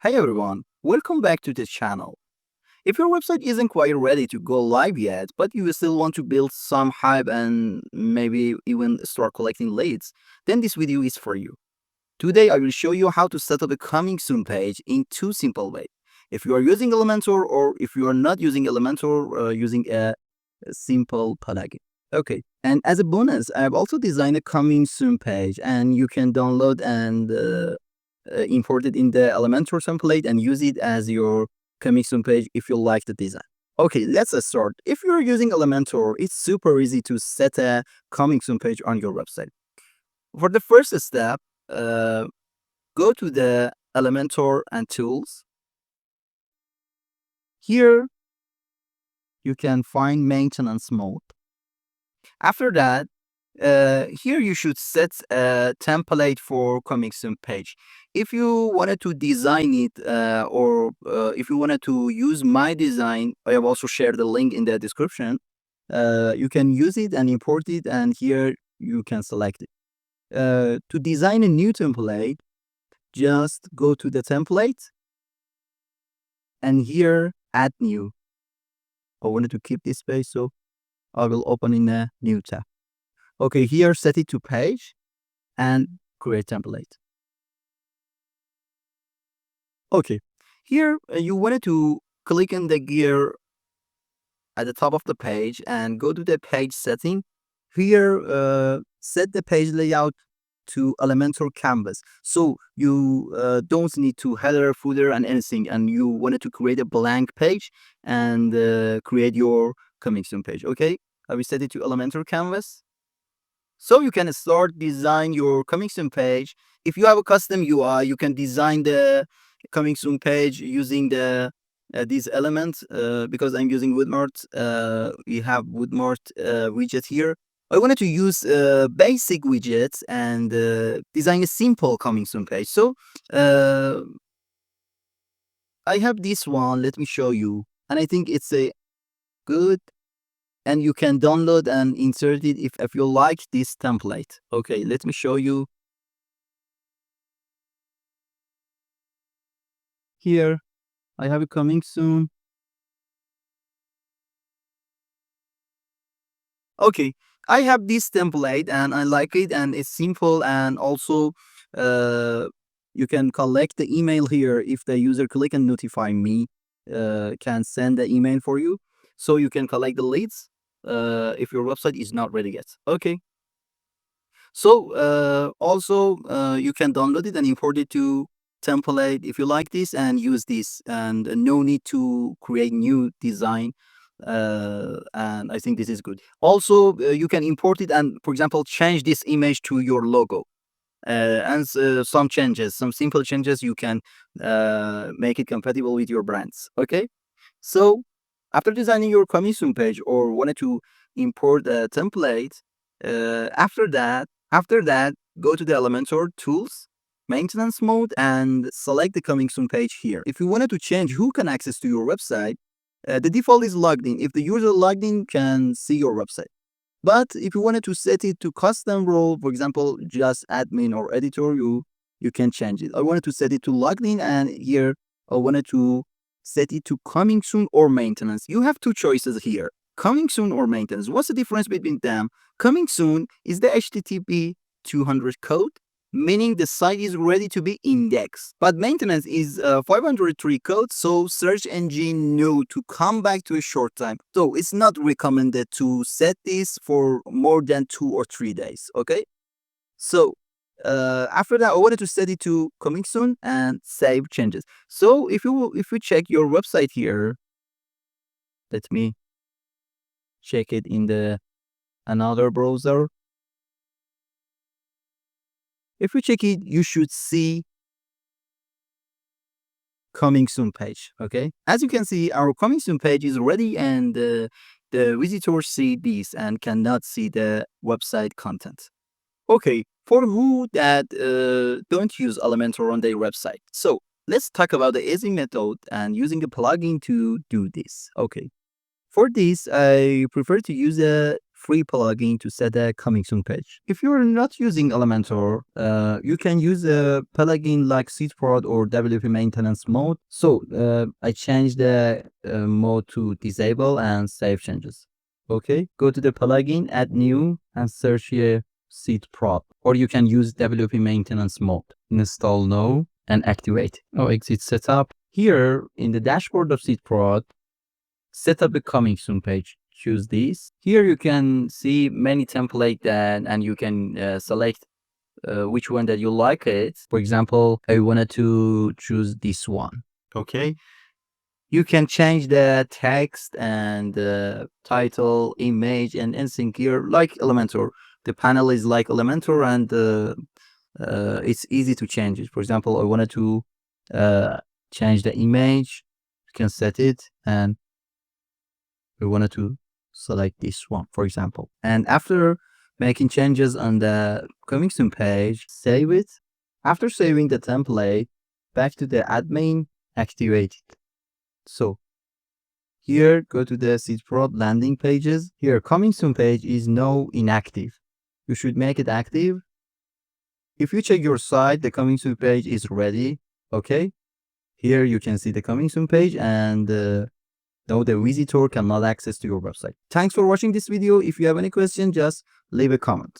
Hey everyone, welcome back to the channel. If your website isn't quite ready to go live yet, but you still want to build some hype and maybe even start collecting leads, then this video is for you. Today I will show you how to set up a coming soon page in two simple ways. If you are using Elementor or if you are not using Elementor, using a simple plugin. Okay, and as a bonus, I have also designed a coming soon page and you can download and import it in the Elementor template and use it as your coming soon page if you like the design. Okay, let's start. If you're using Elementor, it's super easy to set a coming soon page on your website. For the first step, go to the Elementor and Tools. Here, you can find Maintenance Mode. After that, here you should set a template for coming soon page. If you wanted to design it or if you wanted to use my design, I have also shared the link in the description. You can use it and import it, and here you can select it. To design a new template, just go to the template and here add new. I wanted to keep this page, so I will open in a new tab. Okay, here set it to page and create template. Okay, here you wanted to click on the gear at the top of the page and go to the page setting. Here, set the page layout to Elementor canvas. So you don't need to header, footer, and anything. And you wanted to create a blank page and create your coming soon page. Okay, I will set it to Elementor canvas. So you can start design your coming soon page. If you have a custom UI, you can design the coming soon page using these elements. Because I'm using Woodmart, we have Woodmart widget here. I wanted to use basic widgets and design a simple coming soon page. So I have this one. Let me show you, and I think it's a good. And you can download and insert it if you like this template. Okay, let me show you. Here, I have it coming soon. Okay, I have this template and I like it and it's simple, and also you can collect the email here. If the user click and notify me, can send the email for you. So you can collect the leads if your website is not ready yet. Okay. So also you can download it and import it to template if you like this and use this, and no need to create new design. And I think this is good. Also, you can import it and, for example, change this image to your logo. And some changes, some simple changes, you can make it compatible with your brands. Okay. So after designing your coming soon page or wanted to import a template, after that, go to the Elementor Tools, Maintenance Mode, and select the coming soon page here. If you wanted to change who can access to your website, the default is logged in. If the user logged in can see your website. But if you wanted to set it to custom role, for example, just admin or editor, you can change it. I wanted to set it to logged in, and here I wanted to set it to coming soon or maintenance. You have two choices here, coming soon or maintenance. What's the difference between them? Coming soon is the HTTP 200 code, meaning the site is ready to be indexed. But maintenance is 503 code, so search engine know to come back to a short time. So it's not recommended to set this for more than 2 or 3 days, okay? So after that, I wanted to set it to coming soon and save changes. So if you check your website here, let me check it in the another browser. If you check it, you should see coming soon page. Okay, as you can see, our coming soon page is ready, and the visitors see this and cannot see the website content. Okay, for who that don't use Elementor on their website, so let's talk about the easy method and using a plugin to do this. Okay, for this I prefer to use a free plugin to set a coming soon page. If you're not using Elementor, you can use a plugin like SeedProd or WP maintenance mode. So I changed the mode to disable and save changes. Okay, go to the plugin, add new, and search here SeedProd. Or you can use WP maintenance mode. Install now and activate. Oh, exit setup. Here in the dashboard of SeedProd, set up a coming soon page. Choose this. Here you can see many templates and you can select which one that you like it. For example, I wanted to choose this one. Okay. You can change the text and title, image, and anything here like Elementor. The panel is like Elementor, and it's easy to change it. For example, I wanted to change the image. You can set it, and we wanted to select this one, for example. And after making changes on the coming soon page, save it. After saving the template, back to the admin, activate it. So here, go to the SeedProd landing pages. Here, coming soon page is now inactive. You should make it active. If you check your site, the coming soon page is ready. Okay. Here you can see the coming soon page, and now the visitor cannot access to your website. Thanks for watching this video. If you have any question, just leave a comment.